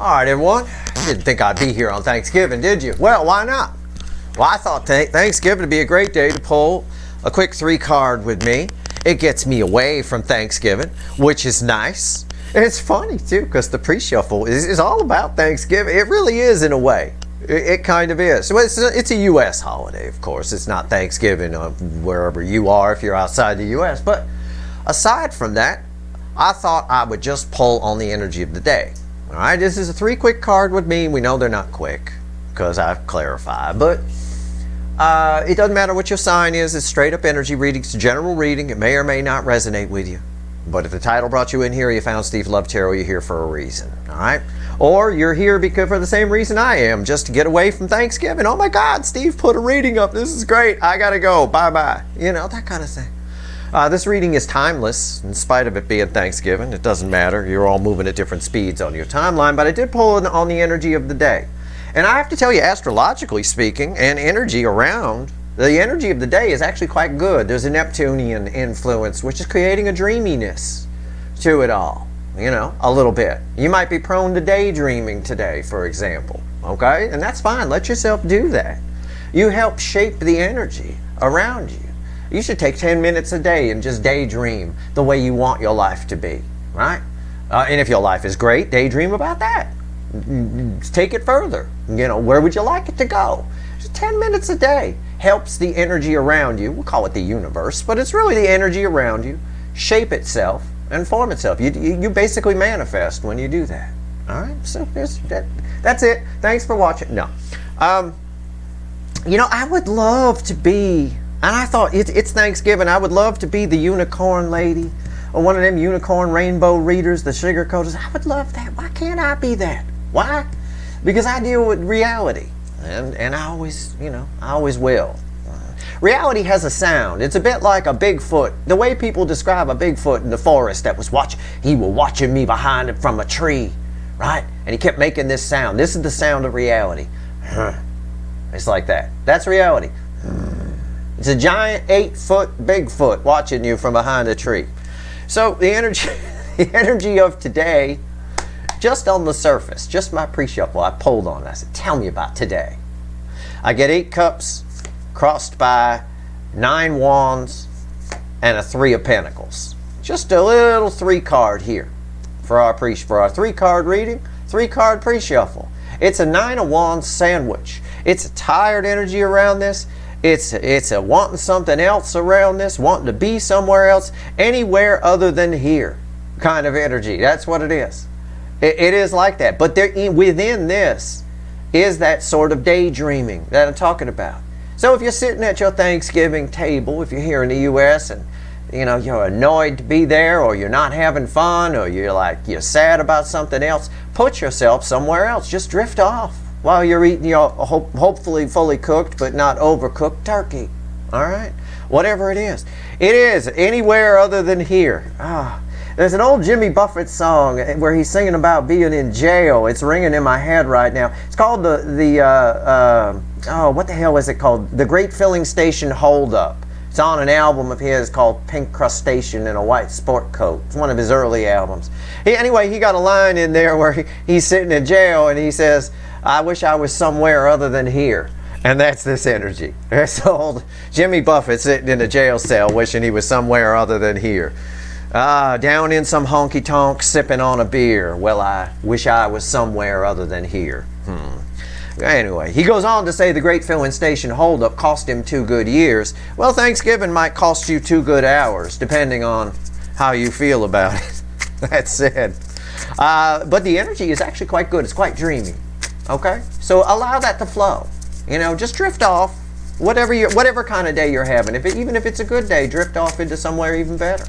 All right, everyone. Didn't think I'd be here on Thanksgiving, did you? Well, why not? Well, I thought Thanksgiving would be a great day to pull a quick 3-card with me. It gets me away from Thanksgiving, which is nice. And it's funny, too, because the pre-shuffle is all about Thanksgiving. It really is, in a way. It kind of is. So it's a U.S. holiday, of course. It's not Thanksgiving wherever you are if you're outside the U.S. But aside from that, I thought I would just pull on the energy of the day. All right, this is a 3 quick card with me. We know they're not quick because I've clarified, but it doesn't matter what your sign is. It's straight up energy reading. It's a general reading. It may or may not resonate with you. But if the title brought you in here, you found Steve Love Tarot, you're here for a reason. All right, or you're here because for the same reason I am, just to get away from Thanksgiving. Oh my God, Steve put a reading up. This is great. I gotta go. Bye bye. You know, that kind of thing. This reading is timeless, in spite of it being Thanksgiving. It doesn't matter. You're all moving at different speeds on your timeline, but I did pull on the energy of the day. And I have to tell you, astrologically speaking, and energy around, the energy of the day is actually quite good. There's a Neptunian influence, which is creating a dreaminess to it all, you know, a little bit. You might be prone to daydreaming today, for example, okay? And that's fine. Let yourself do that. You help shape the energy around you. You should take 10 minutes a day and just daydream the way you want your life to be, right? And if your life is great, daydream about that. Take it further. You know, where would you like it to go? Just 10 minutes a day helps the energy around you. We'll call it the universe, but it's really the energy around you shape itself and form itself. You basically manifest when you do that. All right, so that's it. Thanks for watching. No, you know, I would love to be. And I thought, it's Thanksgiving, I would love to be the unicorn lady, or one of them unicorn rainbow readers, the sugar coaters. I would love that. Why can't I be that? Why? Because I deal with reality. And I always, you know, I always will. Reality has a sound. It's a bit like a Bigfoot. The way people describe a Bigfoot in the forest that was he was watching me behind it from a tree, right? And he kept making this sound. This is the sound of reality. It's like that. That's reality. It's a giant 8-foot Bigfoot watching you from behind a tree. So the energy of today, just on the surface, just my pre-shuffle, I pulled on it. I said, tell me about today. I get 8 cups crossed by 9 wands and a 3 of pentacles. Just a little 3-card here for our 3-card reading, 3-card pre-shuffle. It's a 9 of wands sandwich. It's a tired energy around this. It's a wanting something else around this, wanting to be somewhere else, anywhere other than here kind of energy. That's what it is. It is like that. But within this is that sort of daydreaming that I'm talking about. So if you're sitting at your Thanksgiving table, if you're here in the U.S. and you know you're annoyed to be there, or you're not having fun, or you're sad about something else, put yourself somewhere else. Just drift off while you're eating your hopefully fully cooked but not overcooked turkey. All right? Whatever it is. It is anywhere other than here. There's an old Jimmy Buffett song where he's singing about being in jail. It's ringing in my head right now. It's called what the hell is it called? The Great Filling Station Hold Up. It's on an album of his called Pink Crustacean in a White Sport Coat. It's one of his early albums. Anyway, he got a line in there where he's sitting in jail and he says, I wish I was somewhere other than here. And that's this energy. That's old Jimmy Buffett sitting in a jail cell wishing he was somewhere other than here. Down in some honky-tonk sipping on a beer. Well, I wish I was somewhere other than here. Anyway, he goes on to say the Great Filling Station holdup cost him 2 good years. Well, Thanksgiving might cost you 2 good hours, depending on how you feel about it. That said. But the energy is actually quite good. It's quite dreamy. Okay? So allow that to flow. You know, just drift off. Whatever kind of day you're having. Even if it's a good day, drift off into somewhere even better.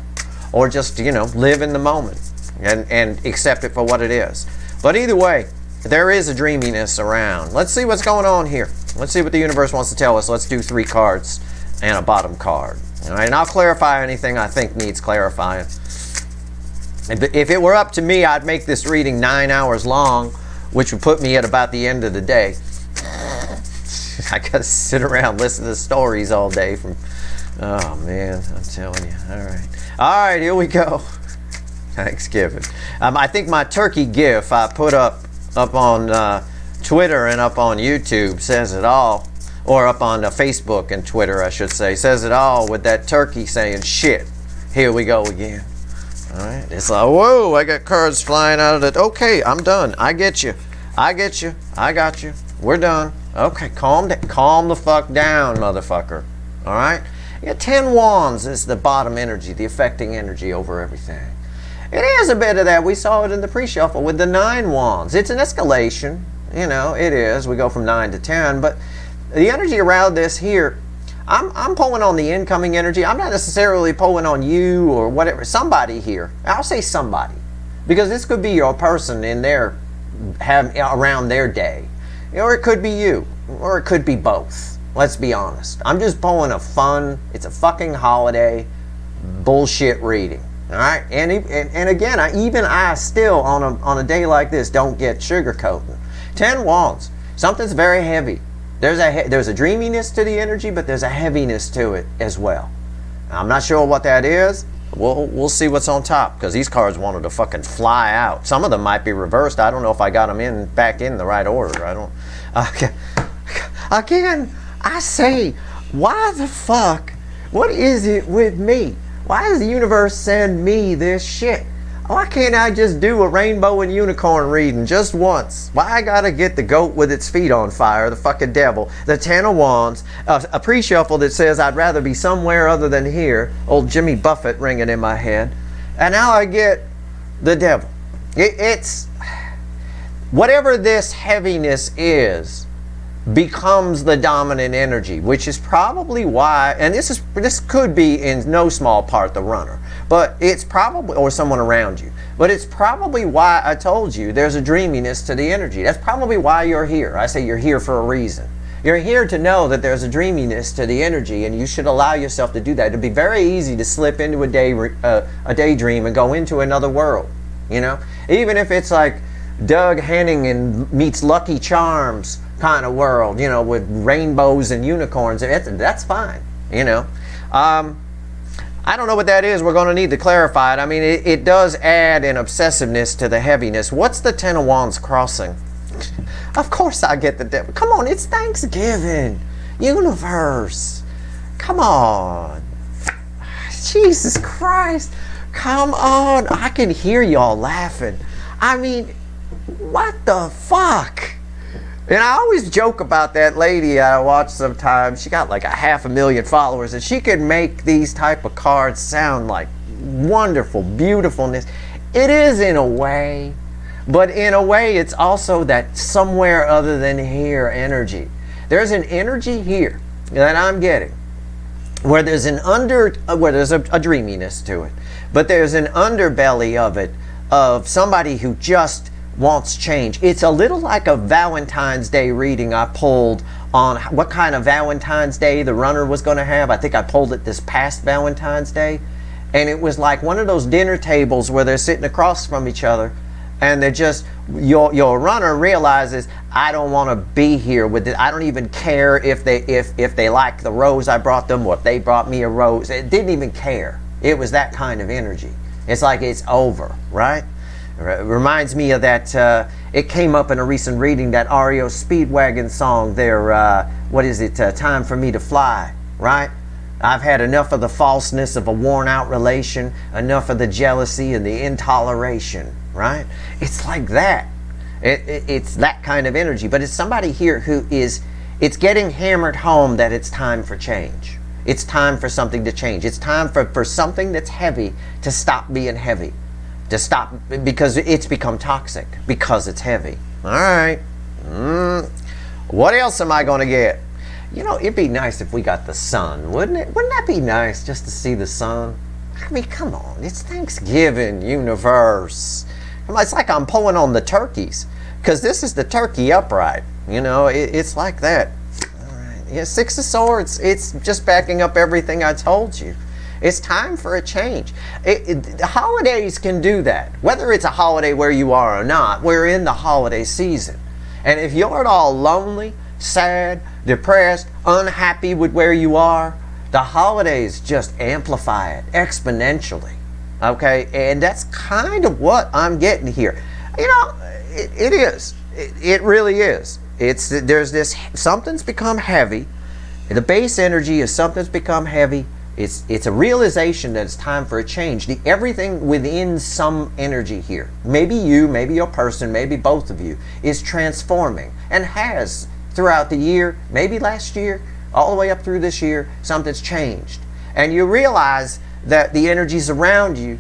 Or just, you know, live in the moment and accept it for what it is. But either way, there is a dreaminess around. Let's see what's going on here. Let's see what the universe wants to tell us. Let's do 3 cards and a bottom card. All right, and I'll clarify anything I think needs clarifying. If it were up to me, I'd make this reading 9 hours long, which would put me at about the end of the day. I got to sit around listening to stories all day from... Oh, man, I'm telling you. All right, here we go. Thanksgiving. I think my turkey gif I put up Twitter and up on YouTube says it all, or up on Facebook and Twitter, I should say, says it all with that turkey saying, shit, here we go again. All right, it's like, whoa, I got cards flying out of it. Okay, I'm done. I get you. I got you. We're done. Okay, calm the fuck down, motherfucker. All right? You got 10 wands is the bottom energy, the affecting energy over everything. It is a bit of that. We saw it in the pre-shuffle with the 9 wands. It's an escalation. You know, it is. We go from 9 to 10. But the energy around this here, I'm pulling on the incoming energy. I'm not necessarily pulling on you or whatever. Somebody here. I'll say somebody. Because this could be your person in their, around their day. Or it could be you. Or it could be both. Let's be honest. I'm just pulling a fun, it's a fucking holiday bullshit reading. All right? And again, I still, on a day like this, don't get sugarcoating. 10 wands. Something's very heavy. There's a dreaminess to the energy, but there's a heaviness to it as well. I'm not sure what that is. We'll see what's on top, because these cards wanted to fucking fly out. Some of them might be reversed. I don't know if I got them back in the right order. I don't. Again, I say, why the fuck? What is it with me? Why does the universe send me this shit? Why can't I just do a rainbow and unicorn reading just once? Why I gotta get the goat with its feet on fire, the fucking devil, the 10 of wands, a pre-shuffle that says I'd rather be somewhere other than here, old Jimmy Buffett ringing in my head, and now I get the devil. It's whatever this heaviness is becomes the dominant energy, which is probably why, and this could be in no small part the runner, but it's probably, or someone around you, but it's probably why I told you there's a dreaminess to the energy. That's probably why you're here. I say you're here for a reason. You're here to know that there's a dreaminess to the energy, and you should allow yourself to do that. It'd be very easy to slip into a daydream and go into another world, you know, even if it's like Doug Henning meets Lucky Charms kind of world, you know, with rainbows and unicorns. That's fine, you know. I don't know what that is. We're going to need to clarify it. I mean, it does add an obsessiveness to the heaviness. What's the 10 of wands crossing? Of course I get the devil. Come on, it's Thanksgiving. Universe. Come on. Jesus Christ. Come on. I can hear y'all laughing. I mean, what the fuck? And I always joke about that lady I watch sometimes. She got like 500,000 followers, and she can make these type of cards sound like wonderful beautifulness. It is in a way, but in a way it's also that somewhere other than here energy. There's an energy here that I'm getting where there's a dreaminess to it, but there's an underbelly of it, of somebody who just wants change. It's a little like a Valentine's Day reading I pulled on what kind of Valentine's Day the runner was going to have. I think I pulled it this past Valentine's Day, and it was like one of those dinner tables where they're sitting across from each other, and they're just, your runner realizes, I don't want to be here with it. I don't even care if they like the rose I brought them, or if they brought me a rose. It didn't even care. It was that kind of energy. It's like it's over, right? It reminds me of that, it came up in a recent reading, that REO Speedwagon song there, what is it, Time for Me to Fly, right? I've had enough of the falseness of a worn out relation, enough of the jealousy and the intoleration, right? It's like that. It's that kind of energy, but it's somebody here who is, it's getting hammered home that it's time for change. It's time for something to change. It's time for something that's heavy to stop being heavy. To stop, because it's become toxic, because it's heavy. All right. What else am I going to get? You know, it'd be nice if we got the sun, wouldn't it? Wouldn't that be nice, just to see the sun? I mean, come on. It's Thanksgiving, universe. It's like I'm pulling on the turkeys, because this is the turkey upright. You know, it's like that. All right. Yeah, 6 of Swords. It's just backing up everything I told you. It's time for a change. The holidays can do that. Whether it's a holiday where you are or not, we're in the holiday season. And if you're at all lonely, sad, depressed, unhappy with where you are, the holidays just amplify it exponentially. Okay? And that's kind of what I'm getting here. You know, it is. It really is. There's this, something's become heavy. The base energy is something's become heavy. It's a realization that it's time for a change. Everything within some energy here, maybe you, maybe your person, maybe both of you, is transforming and has throughout the year, maybe last year, all the way up through this year, something's changed. And you realize that the energies around you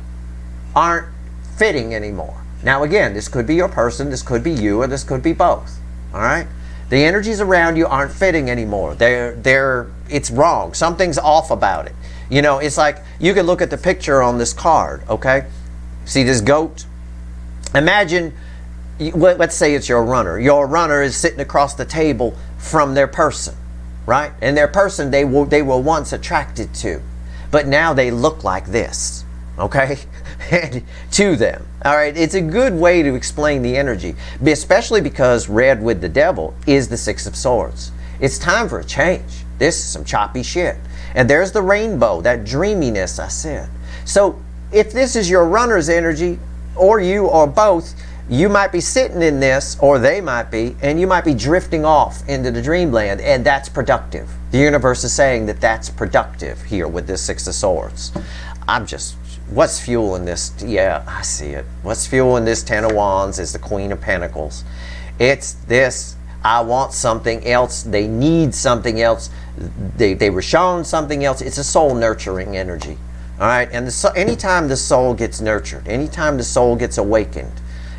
aren't fitting anymore. Now again, this could be your person, this could be you, or this could be both. All right? The energies around you aren't fitting anymore. It's wrong. Something's off about it. You know, it's like you can look at the picture on this card, okay? See this goat? Imagine, let's say it's your runner. Your runner is sitting across the table from their person, right? And their person they were once attracted to, but now they look like this, okay? To them. All right, it's a good way to explain the energy, especially because red with the devil is the Six of Swords. It's time for a change. This is some choppy shit. And there's the rainbow, that dreaminess I said. So if this is your runner's energy, or you or both, you might be sitting in this, or they might be, and you might be drifting off into the dreamland, and that's productive. The universe is saying that that's productive here with this Six of Swords. What's fueling this? Yeah, I see it. What's fueling this Ten of Wands is the Queen of Pentacles. It's this, I want something else. They need something else. They were shown something else. It's a soul nurturing energy. All right, and anytime the soul gets nurtured, anytime the soul gets awakened,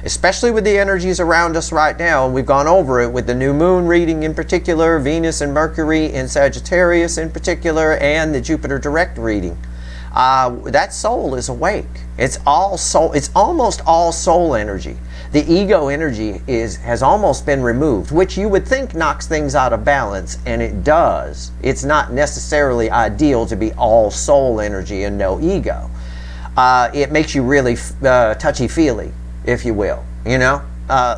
especially with the energies around us right now, and we've gone over it with the new moon reading in particular, Venus and Mercury in Sagittarius in particular, and the Jupiter direct reading. That soul is awake. It's all soul. It's almost all soul energy. The ego energy has almost been removed, which you would think knocks things out of balance, and it does. It's not necessarily ideal to be all soul energy and no ego. It makes you really touchy-feely, if you will. You know,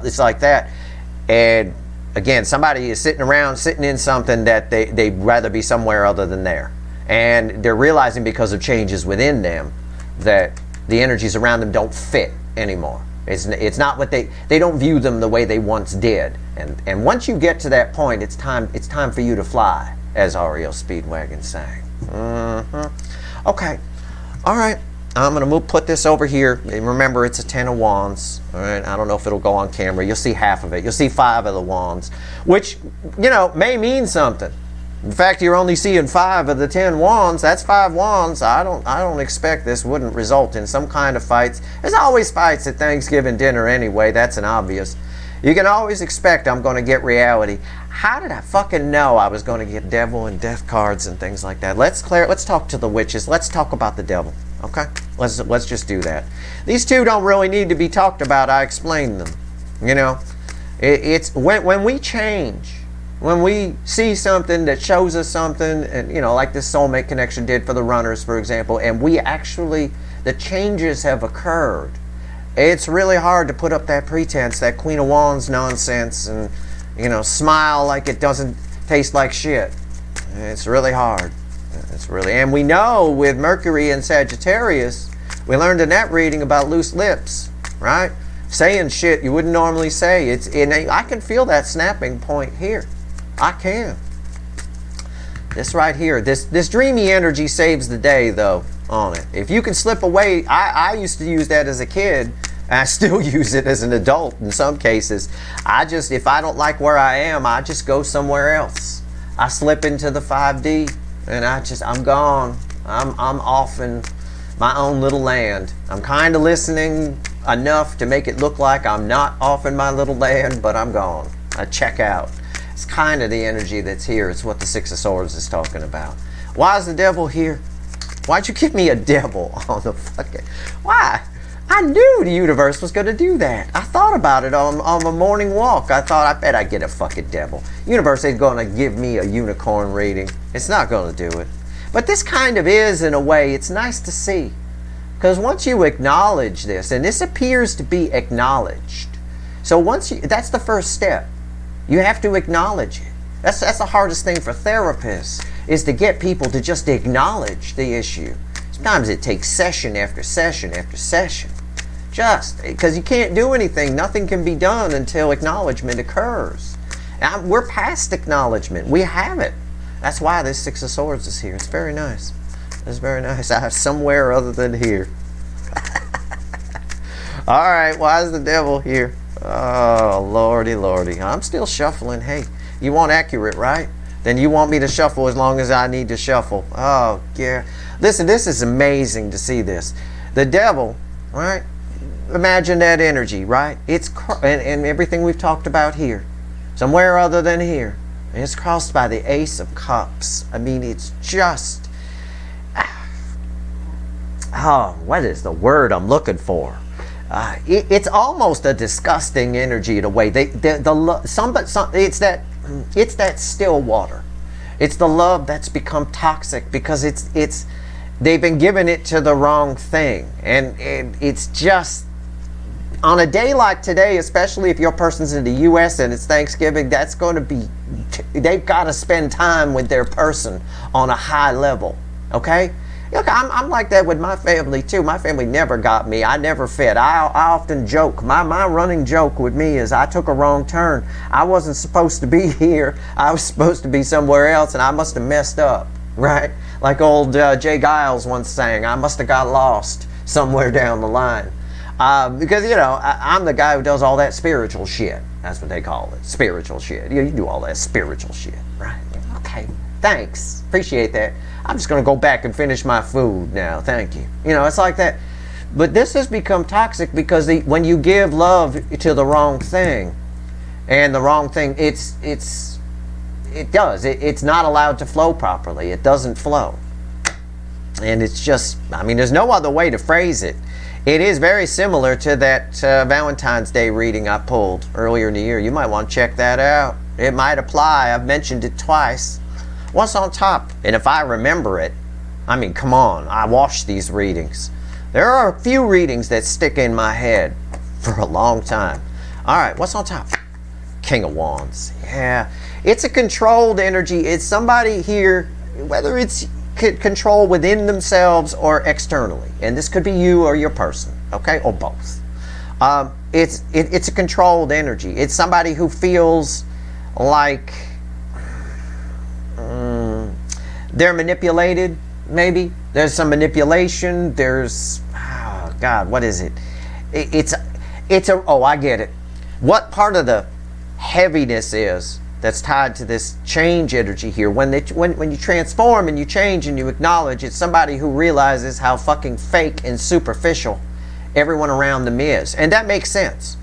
it's like that. And again, somebody is sitting in something that they'd rather be somewhere other than there. And they're realizing because of changes within them that the energies around them don't fit anymore. It's not what they don't view them the way they once did. And once you get to that point, it's time for you to fly, as REO Speedwagon sang. Okay, all right. I'm gonna put this over here. And remember, it's a Ten of Wands. All right. I don't know if it'll go on camera. You'll see half of it. You'll see 5 of the wands, which may mean something. In fact, you're only seeing 5 of the 10 wands. That's 5 wands. I don't expect this wouldn't result in some kind of fights. There's always fights at Thanksgiving dinner anyway. That's an obvious. You can always expect I'm going to get reality. How did I fucking know I was going to get devil and death cards and things like that? Let's talk to the witches. Let's talk about the devil. Okay? Let's just do that. These two don't really need to be talked about. I explained them. You know, it's when we change. When we see something that shows us something, and like this soulmate connection did for the runners, for example, and the changes have occurred, it's really hard to put up that pretense, that Queen of Wands nonsense, and smile like it doesn't taste like shit. It's really hard. And we know with Mercury and Sagittarius, we learned in that reading about loose lips, right? Saying shit you wouldn't normally say. I can feel that snapping point here. I can. This right here, this dreamy energy saves the day though on it. If you can slip away, I used to use that as a kid, and I still use it as an adult in some cases. If I don't like where I am, I just go somewhere else. I slip into the 5D and I'm gone. I'm off in my own little land. I'm kind of listening enough to make it look like I'm not off in my little land, but I'm gone. I check out. It's kind of the energy that's here. It's what the Six of Swords is talking about. Why is the devil here? Why'd you give me a devil on the fucking... Why? I knew the universe was going to do that. I thought about it on my morning walk. I thought, I bet I'd get a fucking devil. Universe ain't going to give me a unicorn reading. It's not going to do it. But this kind of is, in a way. It's nice to see. Because once you acknowledge this, and this appears to be acknowledged. So that's the first step. You have to acknowledge it. That's the hardest thing for therapists, is to get people to just acknowledge the issue. Sometimes it takes session after session after session. Just because you can't do anything. Nothing can be done until acknowledgement occurs. We're past acknowledgement. We have it. That's why this Six of Swords is here. It's very nice. It's very nice. I have somewhere other than here. All right, why is the devil here? Oh, lordy, lordy. I'm still shuffling. Hey, you want accurate, right? Then you want me to shuffle as long as I need to shuffle. Oh, yeah. Listen, this is amazing to see this. The devil, right? Imagine that energy, right? It's and everything we've talked about here. Somewhere other than here. And it's crossed by the Ace of Cups. I mean, it's just... Oh, what is the word I'm looking for? It's almost a disgusting energy in a way. It's that still water. It's the love that's become toxic because they've been giving it to the wrong thing, and it's just on a day like today, especially if your person's in the U.S. and it's Thanksgiving, that's going to be, they've got to spend time with their person on a high level. Okay. Look, I'm like that with my family too. My family never got me. I never fit. I often joke. My running joke with me is I took a wrong turn. I wasn't supposed to be here. I was supposed to be somewhere else, and I must have messed up, right? Like old Jay Giles once sang, I must have got lost somewhere down the line. Because, you know, I'm the guy who does all that spiritual shit. That's what they call it, spiritual shit. You do all that spiritual shit, right? Okay, thanks. Appreciate that. I'm just going to go back and finish my food now. Thank you. You know, it's like that. But this has become toxic because when you give love to the wrong thing, and the wrong thing, it's not allowed to flow properly. It doesn't flow. And it's just, I mean, there's no other way to phrase it. It is very similar to that Valentine's Day reading I pulled earlier in the year. You might want to check that out. It might apply. I've mentioned it twice. What's on top? And if I remember it, I mean, come on, I watch these readings. There are a few readings that stick in my head for a long time. All right, what's on top? King of Wands. Yeah, it's a controlled energy. It's somebody here, whether it's control within themselves or externally. And this could be you or your person, okay, or both. It's a controlled energy. It's somebody who feels like they're manipulated, maybe. There's some manipulation. There's, oh God, what is it? Oh, I get it. What part of the heaviness is that's tied to this change energy here? When you transform and you change and you acknowledge, it's somebody who realizes how fucking fake and superficial everyone around them is. And that makes sense.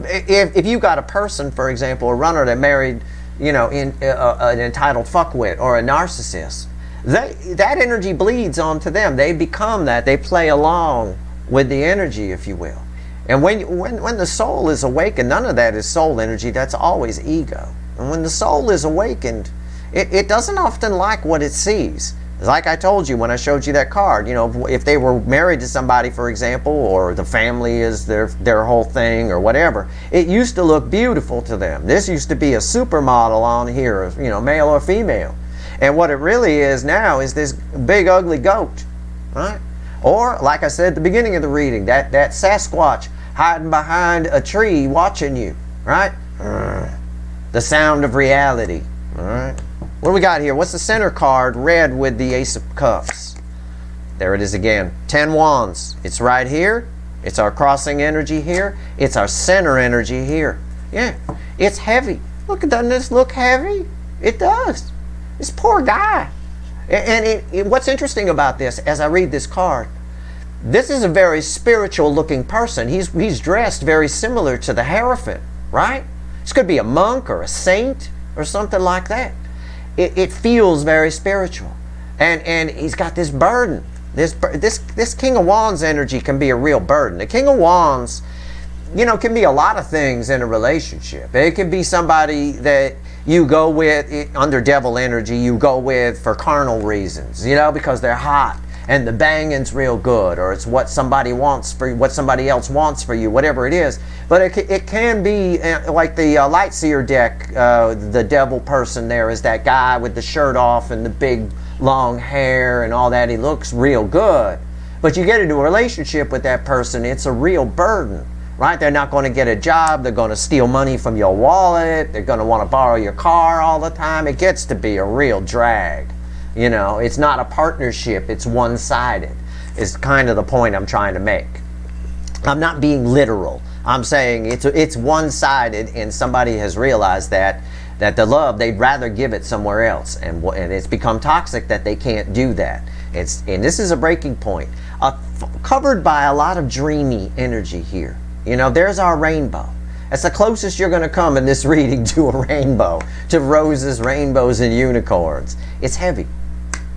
If you got a person, for example, a runner that married, you know, an entitled fuckwit or a narcissist, that energy bleeds onto them. They become that. They play along with the energy, if you will. And when the soul is awakened, none of that is soul energy. That's always ego. And when the soul is awakened, it doesn't often like what it sees. Like I told you when I showed you that card, you know, if they were married to somebody, for example, or the family is their whole thing or whatever, it used to look beautiful to them. This used to be a supermodel on here, you know, male or female. And what it really is now is this big ugly goat, right? Or, like I said at the beginning of the reading, that Sasquatch hiding behind a tree watching you, right? The sound of reality, all right? What do we got here? What's the center card? Red with the Ace of Cups. There it is again. 10 Wands. It's right here. It's our crossing energy here. It's our center energy here. Yeah, it's heavy. Look, doesn't this look heavy? It does. This poor guy. And what's interesting about this, as I read this card, this is a very spiritual looking person. He's dressed very similar to the Hierophant, right? This could be a monk or a saint or something like that. It feels very spiritual. And he's got this burden. This King of Wands energy can be a real burden. The King of Wands, you know, can be a lot of things in a relationship. It can be somebody that you go with under devil energy, you go with for carnal reasons, you know, because they're hot and the banging's real good, or it's what somebody wants for you, what somebody else wants for you, whatever it is. But it can be like the Light Seer deck, the devil person there is that guy with the shirt off and the big long hair and all that. He looks real good. But you get into a relationship with that person, it's a real burden, right? They're not going to get a job. They're going to steal money from your wallet. They're going to want to borrow your car all the time. It gets to be a real drag. You know, it's not a partnership. It's one-sided is kind of the point I'm trying to make. I'm not being literal. I'm saying it's one-sided, and somebody has realized that the love, they'd rather give it somewhere else, and it's become toxic that they can't do that. And this is a breaking point, covered by a lot of dreamy energy here. You know, there's our rainbow. That's the closest you're going to come in this reading to a rainbow, to roses, rainbows, and unicorns. It's heavy.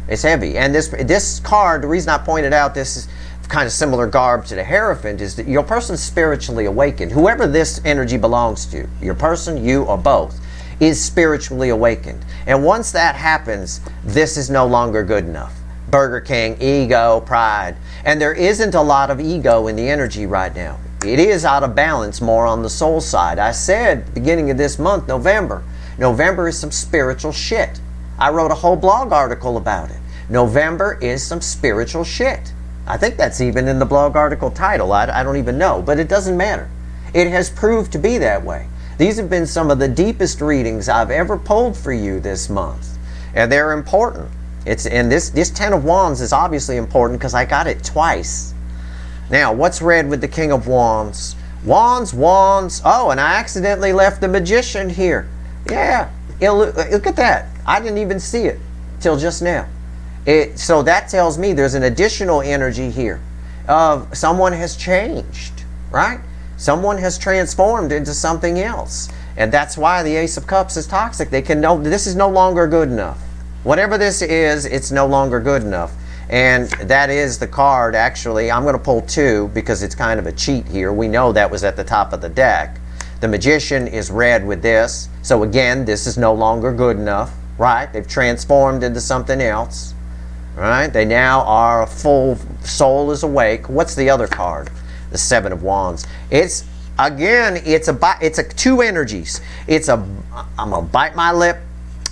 It's heavy. And this card, the reason I pointed out this is kind of similar garb to the Hierophant, is that your person's spiritually awakened. Whoever this energy belongs to, your person, you, or both, is spiritually awakened. And once that happens, this is no longer good enough. Burger King, ego, pride. And there isn't a lot of ego in the energy right now. It is out of balance more on the soul side. I said beginning of this month, November is some spiritual shit. I wrote a whole blog article about it. November is some spiritual shit. I think that's even in the blog article title. I don't even know, but it doesn't matter. It has proved to be that way. These have been some of the deepest readings I've ever pulled for you this month, and they're important. And this Ten of Wands is obviously important because I got it twice. Now, what's read with the King of Wands? Wands, wands. Oh, and I accidentally left the Magician here. Yeah, look at that. I didn't even see it till just now. So that tells me there's an additional energy here of someone has changed, right? Someone has transformed into something else. And that's why the Ace of Cups is toxic. They can know this is no longer good enough. Whatever this is, it's no longer good enough. And that is the card, actually. I'm going to pull two because it's kind of a cheat here. We know that was at the top of the deck. The Magician is red with this. So again, this is no longer good enough, right? They've transformed into something else. Right? They now are a full soul is awake. What's the other card? The Seven of Wands. It's two energies. I'm gonna bite my lip.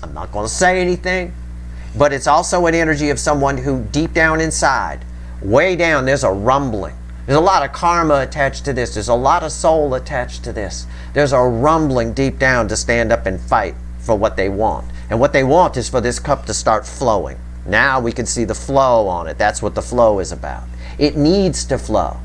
I'm not gonna say anything. But it's also an energy of someone who deep down inside, way down, there's a rumbling. There's a lot of karma attached to this. There's a lot of soul attached to this. There's a rumbling deep down to stand up and fight for what they want. And what they want is for this cup to start flowing. Now we can see the flow on it. That's what the flow is about. It needs to flow.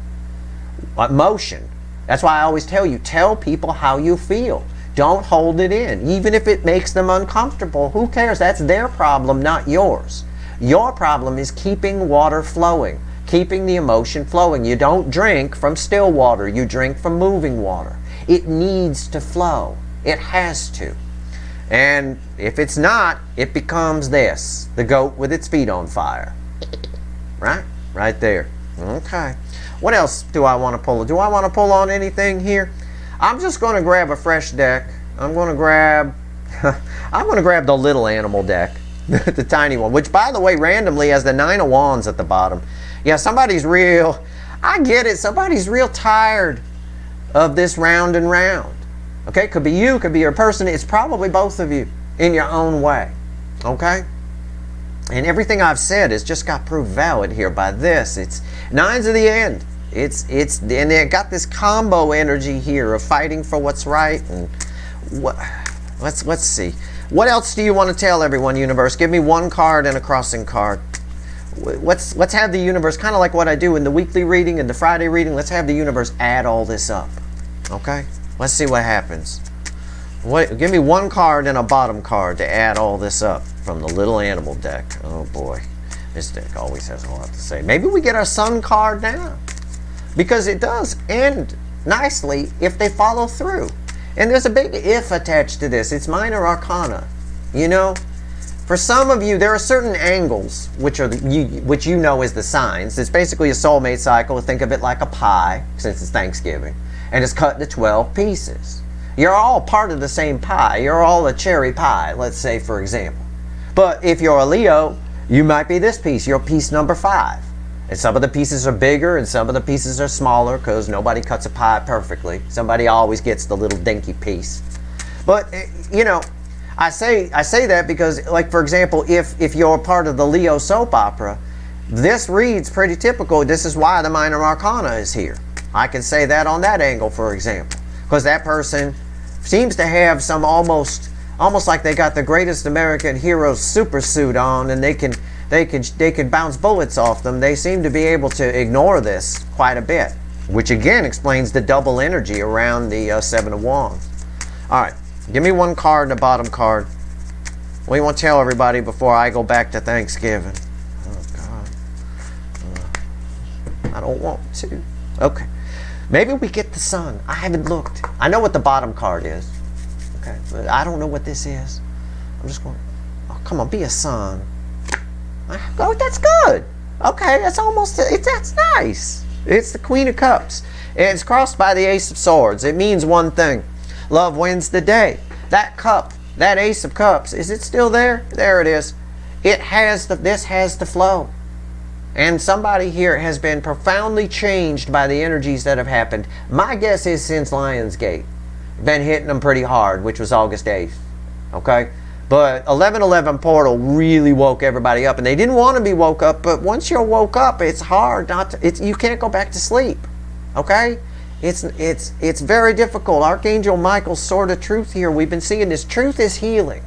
Motion. That's why I always tell people how you feel. Don't hold it in. Even if it makes them uncomfortable, who cares? That's their problem, not yours. Your problem is keeping water flowing, keeping the emotion flowing. You don't drink from still water. You drink from moving water. It needs to flow. It has to. And if it's not, it becomes this, the goat with its feet on fire. Right? Right there. Okay. What else do I want to pull? Do I want to pull on anything here? I'm just going to grab a fresh deck. I'm going to grab the little animal deck, the tiny one, which, by the way, randomly has the Nine of Wands at the bottom. Yeah, I get it, somebody's real tired of this round and round. Okay, could be you, could be your person. It's probably both of you in your own way. Okay? And everything I've said has just got proved valid here by this. It's nines of the end. And they got this combo energy here of fighting for what's right. And let's see. What else do you want to tell everyone, universe? Give me one card and a crossing card. Let's have the universe, kind of like what I do in the weekly reading and the Friday reading. Let's have the universe add all this up. Okay? Let's see what happens. Give me one card and a bottom card to add all this up from the little animal deck. Oh boy, this deck always has a lot to say. Maybe we get our sun card now, because it does end nicely if they follow through. And there's a big if attached to this. It's minor arcana. You know, for some of you, there are certain angles which you know is the signs. It's basically a soulmate cycle. Think of it like a pie, since it's Thanksgiving, and it's cut into 12 pieces. You're all part of the same pie. You're all a cherry pie, let's say, for example. But if you're a Leo, you might be this piece. You're piece number 5. And some of the pieces are bigger and some of the pieces are smaller, because nobody cuts a pie perfectly. Somebody always gets the little dinky piece. But, you know, I say that because, like, for example, if you're part of the Leo soap opera, This reads pretty typical. This is why the minor arcana is here. I can say that on that angle, for example, because that person seems to have some almost like they got the greatest American hero super suit on, and they can bounce bullets off them. They seem to be able to ignore this quite a bit, which again explains the double energy around the Seven of Wands. All right, give me one card and a bottom card. What do you want to tell everybody before I go back to Thanksgiving? Oh God, I don't want to. Okay. Maybe we get the Sun. I haven't looked. I know what the bottom card is. Okay, but I don't know what this is. I'm just going, oh, come on, be a Sun. Oh, that's good. Okay, that's that's nice. It's the Queen of Cups. It's crossed by the Ace of Swords. It means one thing. Love wins the day. That cup, that Ace of Cups, is it still there? There it is. This has the flow. And somebody here has been profoundly changed by the energies that have happened. My guess is since Lionsgate. Been hitting them pretty hard, which was August 8th. Okay? But 11/11 portal really woke everybody up. And they didn't want to be woke up, but once you're woke up, it's hard not to, you can't go back to sleep. Okay? It's very difficult. Archangel Michael's sword of truth here. We've been seeing this. Truth is healing.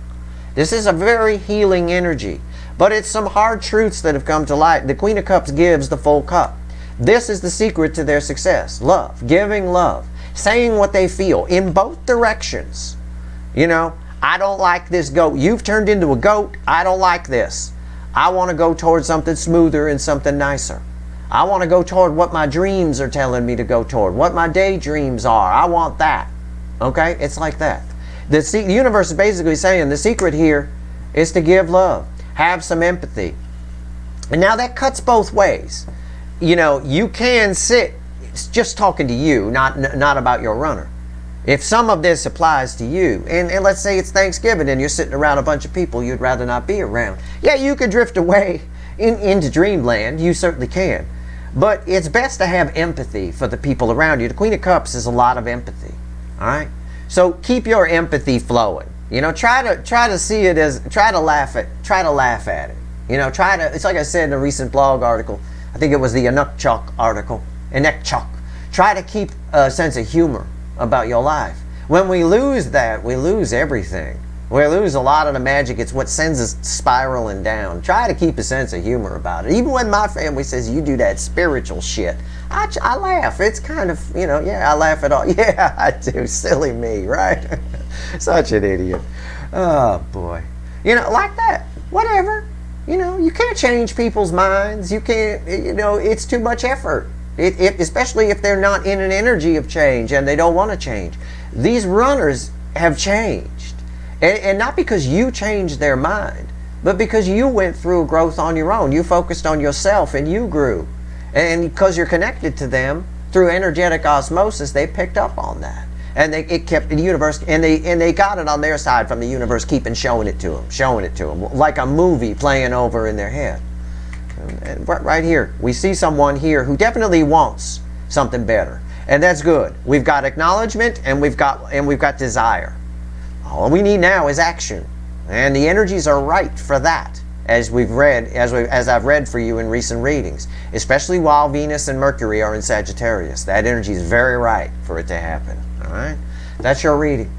This is a very healing energy. But it's some hard truths that have come to light. The Queen of Cups gives the full cup. This is the secret to their success. Love. Giving love. Saying what they feel in both directions. You know, I don't like this goat. You've turned into a goat. I don't like this. I want to go toward something smoother and something nicer. I want to go toward what my dreams are telling me to go toward. What my daydreams are. I want that. Okay? It's like that. The universe is basically saying the secret here is to give love. Have some empathy. And now that cuts both ways. You know, you can sit, it's just talking to you, not about your runner. If some of this applies to you, and let's say it's Thanksgiving and you're sitting around a bunch of people you'd rather not be around. Yeah, you could drift away into dreamland. You certainly can. But it's best to have empathy for the people around you. The Queen of Cups is a lot of empathy. All right? So keep your empathy flowing. You know, try to see it as, try to laugh at it. You know, it's like I said in a recent blog article, I think it was the Inukchuk article, Inukchuk. Try to keep a sense of humor about your life. When we lose that, we lose everything. We lose a lot of the magic. It's what sends us spiraling down. Try to keep a sense of humor about it. Even when my family says you do that spiritual shit, I laugh. It's kind of, you know, yeah, I laugh at all. Yeah, I do. Silly me, right? Such an idiot. Oh, boy. You know, like that. Whatever. You know, you can't change people's minds. You can't, you know, it's too much effort. Especially if they're not in an energy of change and they don't want to change. These runners have changed. And not because you changed their mind, but because you went through growth on your own. You focused on yourself and you grew. And because you're connected to them through energetic osmosis, they picked up on that. And it kept the universe, and they got it on their side from the universe, keeping showing it to them, like a movie playing over in their head. And right here, we see someone here who definitely wants something better, and that's good. We've got acknowledgement, and we've got desire. All we need now is action, and the energies are right for that. As I've read for you in recent readings, especially while Venus and Mercury are in Sagittarius, that energy is very right for it to happen. All right, that's your reading.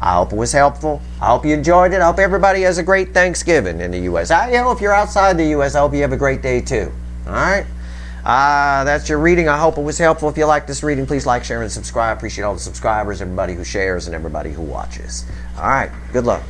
I hope it was helpful. I hope you enjoyed it. I hope everybody has a great Thanksgiving in the U.S. If you're outside the U.S., I hope you have a great day too. All right, that's your reading. I hope it was helpful. If you like this reading, please like, share, and subscribe. Appreciate all the subscribers, everybody who shares, and everybody who watches. All right, good luck.